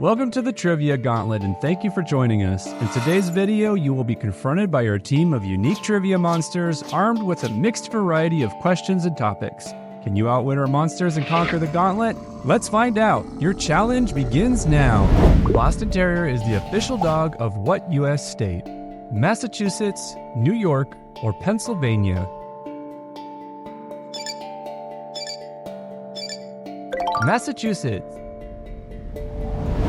Welcome to the Trivia Gauntlet, and thank you for joining us. In today's video, you will be confronted by your team of unique trivia monsters armed with a mixed variety of questions and topics. Can you outwit our monsters and conquer the gauntlet? Let's find out. Your challenge begins now. The Boston Terrier is the official dog of what U.S. state? Massachusetts, New York, or Pennsylvania? Massachusetts.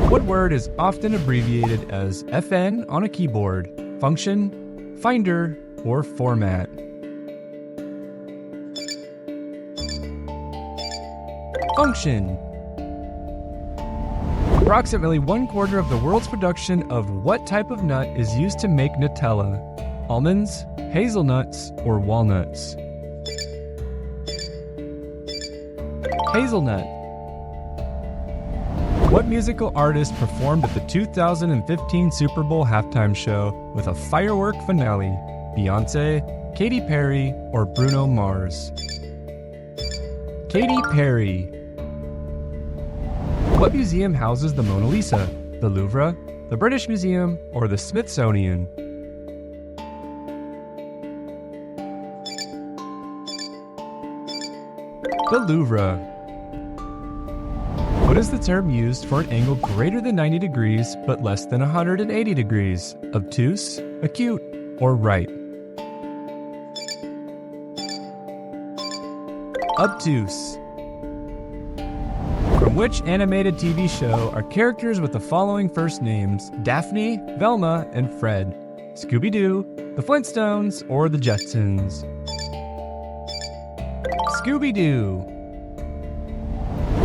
What word is often abbreviated as FN on a keyboard? Function, finder, or format? Function. Approximately 1/4 of the world's production of what type of nut is used to make Nutella? Almonds, hazelnuts, or walnuts? Hazelnut. What musical artist performed at the 2015 Super Bowl halftime show with a firework finale? Beyoncé, Katy Perry, or Bruno Mars? Katy Perry. What museum houses the Mona Lisa? The Louvre, the British Museum, or the Smithsonian? The Louvre. What is the term used for an angle greater than 90 degrees but less than 180 degrees? Obtuse, acute, or right? Obtuse. From which animated TV show are characters with the following first names? Daphne, Velma, and Fred? Scooby-Doo, the Flintstones, or the Jetsons? Scooby-Doo.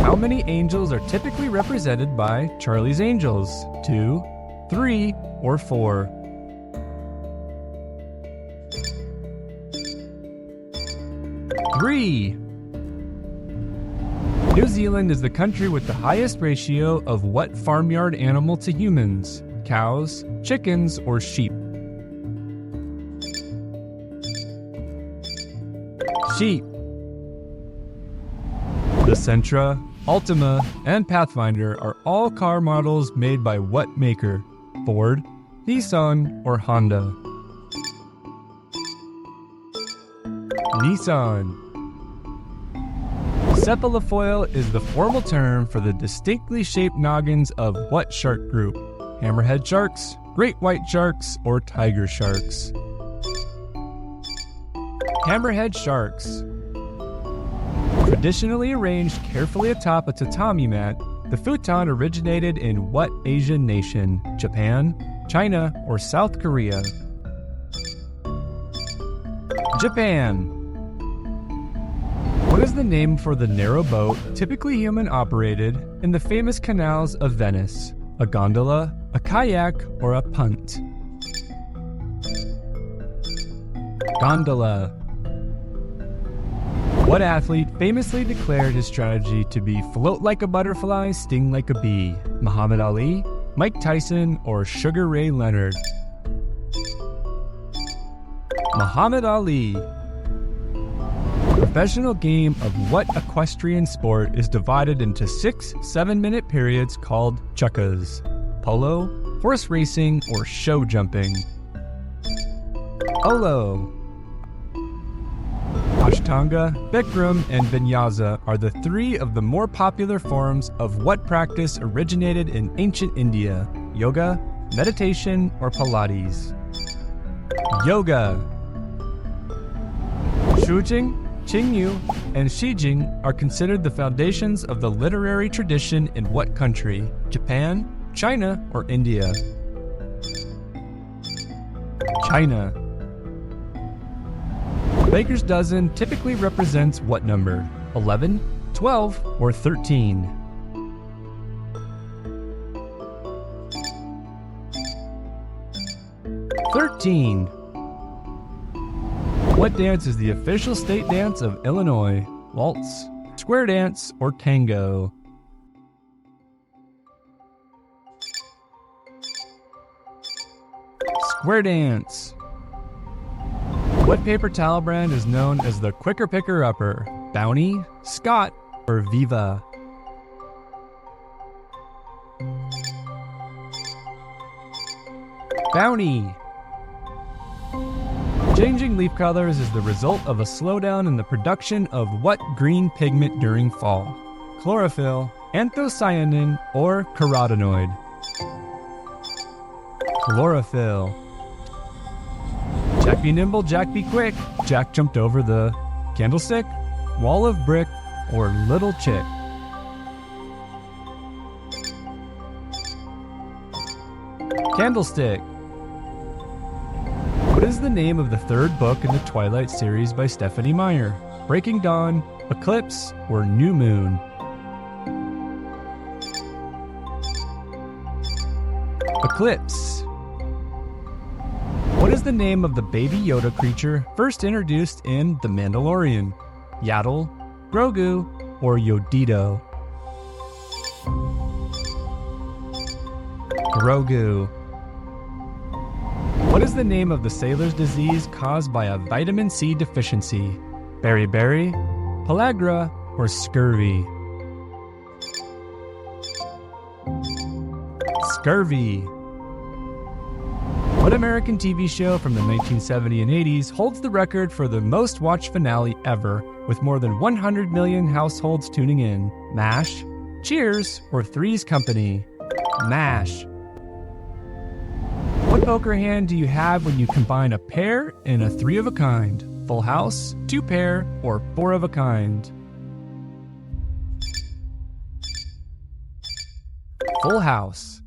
How many angels are typically represented by Charlie's Angels? 2, 3, or 4? Three. New Zealand is the country with the highest ratio of what farmyard animal to humans? Cows, chickens, or sheep? Sheep. The Sentra, Altima, and Pathfinder are all car models made by what maker? Ford, Nissan, or Honda? Nissan. Cephalofoil is the formal term for the distinctly shaped noggins of what shark group? Hammerhead sharks, great white sharks, or tiger sharks? Hammerhead sharks. Traditionally arranged carefully atop a tatami mat, the futon originated in what Asian nation? Japan, China, or South Korea? Japan. What is the name for the narrow boat, typically human-operated, in the famous canals of Venice? A gondola, a kayak, or a punt? Gondola. What athlete famously declared his strategy to be float like a butterfly, sting like a bee? Muhammad Ali, Mike Tyson, or Sugar Ray Leonard? Muhammad Ali. Professional game of what equestrian sport is divided into 6 7-minute periods called chukkas? Polo, horse racing, or show jumping? Polo. Ashtanga, Bikram, and Vinyasa are the 3 of the more popular forms of what practice originated in ancient India? Yoga, meditation, or Pilates? Yoga. Shujing, Qingyu, and Shijing are considered the foundations of the literary tradition in what country? Japan, China, or India? China. Baker's dozen typically represents what number? 11, 12, or 13? 13. What dance is the official state dance of Illinois? Waltz, square dance, or tango? Square dance. What paper towel brand is known as the quicker picker upper? Bounty, Scott, or Viva? Bounty. Changing leaf colors is the result of a slowdown in the production of what green pigment during fall? Chlorophyll, anthocyanin, or carotenoid? Chlorophyll. Jack be nimble, Jack be quick. Jack jumped over the candlestick, wall of brick, or little chick. Candlestick. What is the name of the third book in the Twilight series by Stephenie Meyer? Breaking Dawn, Eclipse, or New Moon? Eclipse. What is the name of the Baby Yoda creature first introduced in The Mandalorian? Yaddle, Grogu, or Yodito? Grogu. What is the name of the sailor's disease caused by a vitamin C deficiency? Beriberi, pellagra, or scurvy? Scurvy. What American TV show from the 1970s and 80s holds the record for the most watched finale ever, with more than 100 million households tuning in? MASH, Cheers, or Three's Company? MASH. What poker hand do you have when you combine a pair and a three of a kind? Full house, two pair, or four of a kind? Full house.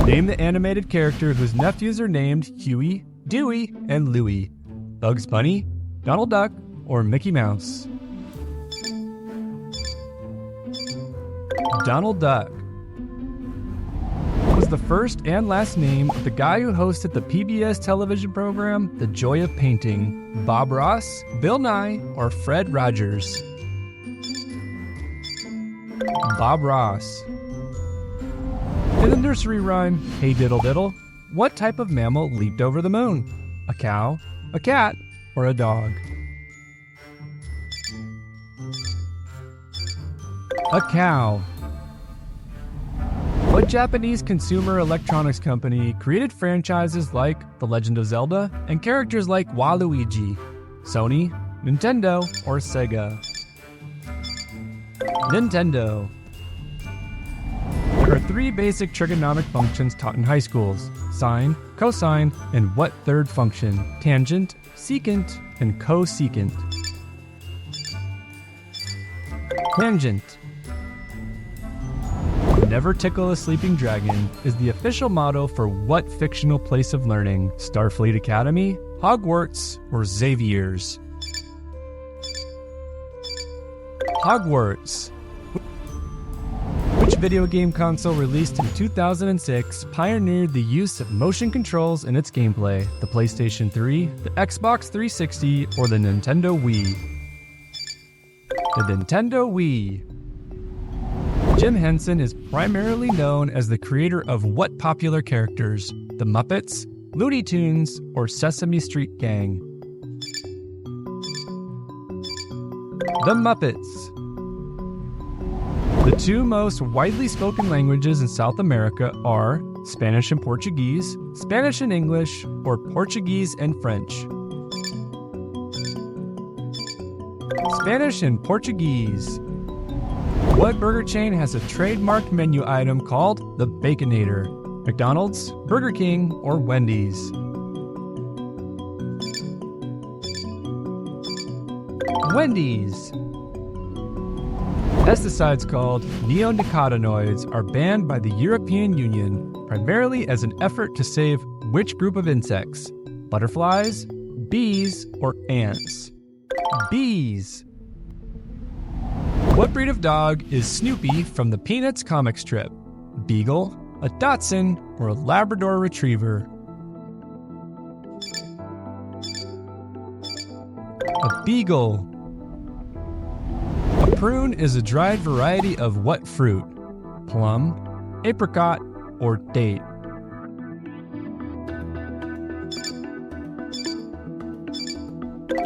Name the animated character whose nephews are named Huey, Dewey, and Louie. Bugs Bunny, Donald Duck, or Mickey Mouse? Donald Duck. What was the first and last name of the guy who hosted the PBS television program The Joy of Painting? Bob Ross, Bill Nye, or Fred Rogers? Bob Ross. In the nursery rhyme, Hey Diddle Diddle, what type of mammal leaped over the moon? A cow, a cat, or a dog? A cow. What Japanese consumer electronics company created franchises like The Legend of Zelda and characters like Waluigi? Sony, Nintendo, or Sega? Nintendo. There are three basic trigonometric functions taught in high schools: sine, cosine, and what third function? Tangent, secant, and cosecant. Tangent. Never tickle a sleeping dragon is the official motto for what fictional place of learning? Starfleet Academy, Hogwarts, or Xavier's? Hogwarts. Which video game console released in 2006 pioneered the use of motion controls in its gameplay? The PlayStation 3, the Xbox 360, or the Nintendo Wii? The Nintendo Wii. Jim Henson is primarily known as the creator of what popular characters? The Muppets, Looney Tunes, or Sesame Street Gang? The Muppets. The two most widely spoken languages in South America are Spanish and Portuguese, Spanish and English, or Portuguese and French? Spanish and Portuguese. What burger chain has a trademarked menu item called the Baconator? McDonald's, Burger King, or Wendy's? Wendy's. Pesticides called neonicotinoids are banned by the European Union, primarily as an effort to save which group of insects? Butterflies, bees, or ants? Bees. What breed of dog is Snoopy from the Peanuts comic strip? Beagle, a Dachshund, or a Labrador Retriever? A beagle. A prune is a dried variety of what fruit? Plum, apricot, or date?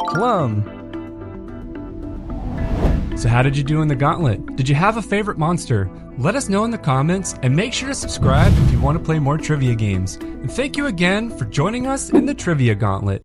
Plum. So how did you do in the gauntlet? Did you have a favorite monster? Let us know in the comments and make sure to subscribe if you want to play more trivia games. And thank you again for joining us in the Trivia Gauntlet.